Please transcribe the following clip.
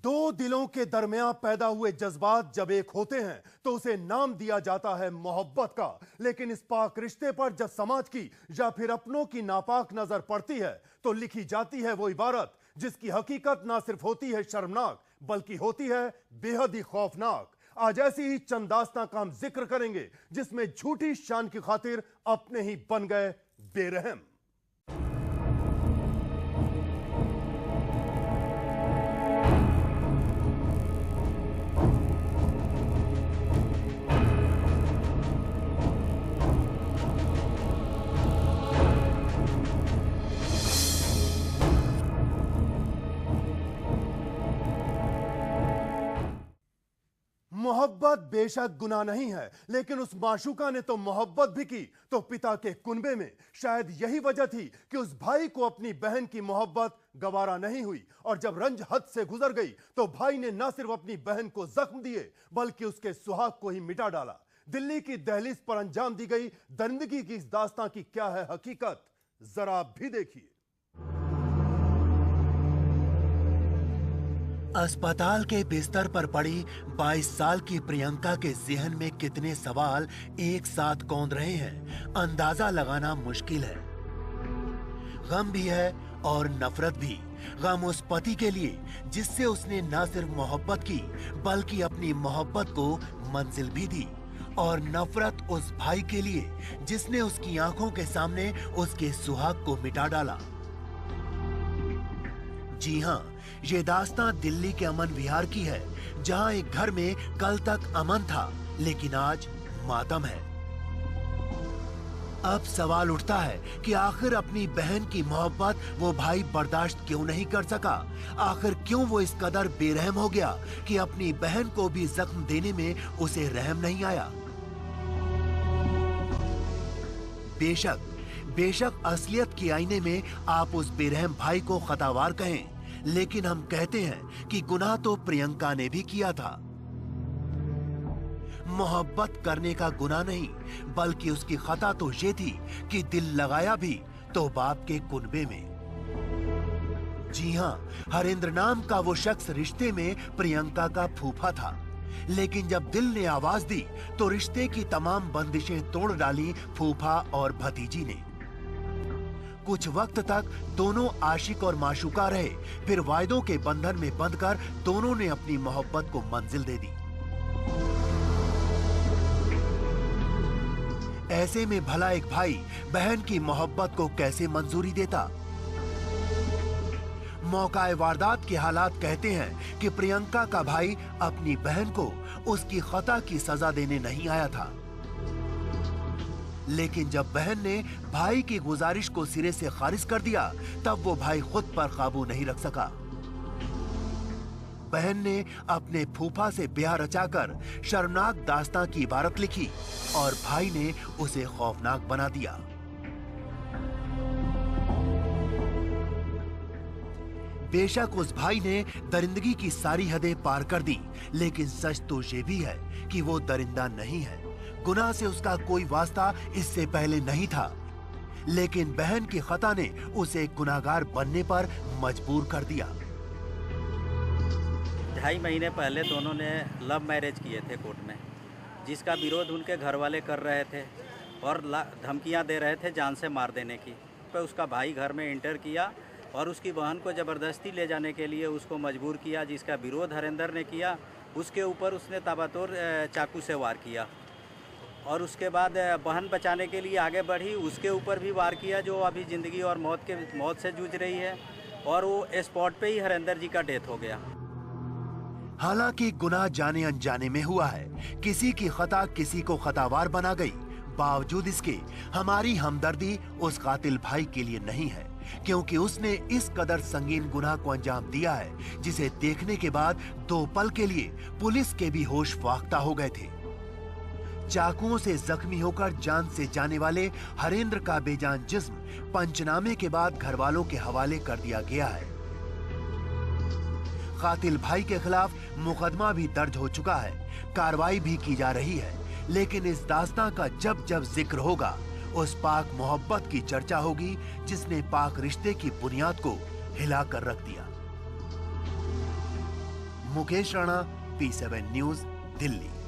दो दिलों के दरमियान पैदा हुए जज्बात जब एक होते हैं तो उसे नाम दिया जाता है मोहब्बत का। लेकिन इस पाक रिश्ते पर जब समाज की या फिर अपनों की नापाक नजर पड़ती है तो लिखी जाती है वो इबारत जिसकी हकीकत ना सिर्फ होती है शर्मनाक बल्कि होती है बेहद ही खौफनाक। आज ऐसी ही चंद दास्तां का हम जिक्र करेंगे जिसमें झूठी शान की खातिर अपने ही बन गए बेरहम। मोहब्बत बेशक गुनाह नहीं है, लेकिन उस माशूका ने तो मोहब्बत भी की तो पिता के कुनबे में। शायद यही वजह थी कि उस भाई को अपनी बहन की मोहब्बत गवारा नहीं हुई और जब रंज हद से गुजर गई तो भाई ने न सिर्फ अपनी बहन को जख्म दिए बल्कि उसके सुहाग को ही मिटा डाला। दिल्ली की दहलीज पर अंजाम दी गई दरिंदगी की इस दास्तां की क्या है हकीकत, जरा आप भी देखिए। अस्पताल के बिस्तर पर पड़ी 22 साल की प्रियंका के जहन में कितने सवाल एक साथ कौंध रहे हैं, अंदाजा लगाना मुश्किल है। गम भी है और नफरत भी। गम उस पति के लिए जिससे उसने न सिर्फ मोहब्बत की बल्कि अपनी मोहब्बत को मंजिल भी दी, और नफरत उस भाई के लिए जिसने उसकी आंखों के सामने उसके सुहाग को मिटा डाला। जी हां, ये दास्तां दिल्ली के अमन विहार की है, जहां एक घर में कल तक अमन था लेकिन आज मातम है। अब सवाल उठता है कि आखिर अपनी बहन की मोहब्बत वो भाई बर्दाश्त क्यों नहीं कर सका? आखिर क्यों वो इस कदर बेरहम हो गया कि अपनी बहन को भी जख्म देने में उसे रहम नहीं आया? बेशक असलियत के आईने में आप उस बेरहम भाई को खतावार कहें, लेकिन हम कहते हैं कि गुनाह तो प्रियंका ने भी किया था। मोहब्बत करने का गुनाह नहीं बल्कि उसकी खता तो ये थी कि दिल लगाया भी तो बाप के कुनबे में। जी हां, हरेंद्र नाम का वो शख्स रिश्ते में प्रियंका का फूफा था, लेकिन जब दिल ने आवाज दी तो रिश्ते की तमाम बंदिशें तोड़ डाली फूफा और भतीजी ने। कुछ वक्त तक दोनों आशिक और माशूका रहे, फिर वायदों के बंधन में बंधकर दोनों ने अपनी मोहब्बत को मंजिल दे दी। ऐसे में भला एक भाई बहन की मोहब्बत को कैसे मंजूरी देता? मौका वारदात के हालात कहते हैं कि प्रियंका का भाई अपनी बहन को उसकी खता की सजा देने नहीं आया था, लेकिन जब बहन ने भाई की गुजारिश को सिरे से खारिज कर दिया तब वो भाई खुद पर काबू नहीं रख सका। बहन ने अपने फूफा से ब्याह रचाकर शर्मनाक दास्तां की इबारत लिखी और भाई ने उसे खौफनाक बना दिया। बेशक उस भाई ने दरिंदगी की सारी हदें पार कर दी, लेकिन सच तो ये भी है कि वो दरिंदा नहीं है। गुनाह से उसका कोई वास्ता इससे पहले नहीं था, लेकिन बहन की खता ने उसे गुनाहगार बनने पर मजबूर कर दिया। 2.5 महीने पहले दोनों ने लव मैरिज किए थे कोर्ट में, जिसका विरोध उनके घर वाले कर रहे थे और धमकियां दे रहे थे जान से मार देने की। पर उसका भाई घर में इंटर किया और उसकी बहन को ज़बरदस्ती ले जाने के लिए उसको मजबूर किया, जिसका विरोध हरेंद्र ने किया। उसके ऊपर उसने ताबड़तोड़ चाकू से वार किया और उसके बाद बहन बचाने के लिए आगे बढ़ी, उसके ऊपर भी वार किया, जो अभी ज़िंदगी और मौत से जूझ रही है, और वो स्पॉट पे ही हरेंद्र जी का डेथ हो गया। हालांकि गुनाह जाने अनजाने में हुआ है, किसी की खता किसी को खतावार बना गई। बावजूद इसके हमारी हमदर्दी उस कातिल भाई के लिए नहीं है, क्योंकि उसने इस कदर संगीन गुनाह को अंजाम दिया है जिसे देखने के बाद 2 पल के लिए पुलिस के भी होश फाख्ता हो गए थे। चाकुओं से जख्मी होकर जान से जाने वाले हरेंद्र का बेजान जिस्म पंचनामे के बाद घर वालों के हवाले कर दिया गया है। कातिल भाई के खिलाफ मुकदमा भी दर्ज हो चुका है, कार्रवाई भी की जा रही है, लेकिन इस दास्तां का जब जब जिक्र होगा उस पाक मोहब्बत की चर्चा होगी जिसने पाक रिश्ते की बुनियाद को हिलाकर रख दिया। Mukesh Rana, P7 news, Delhi.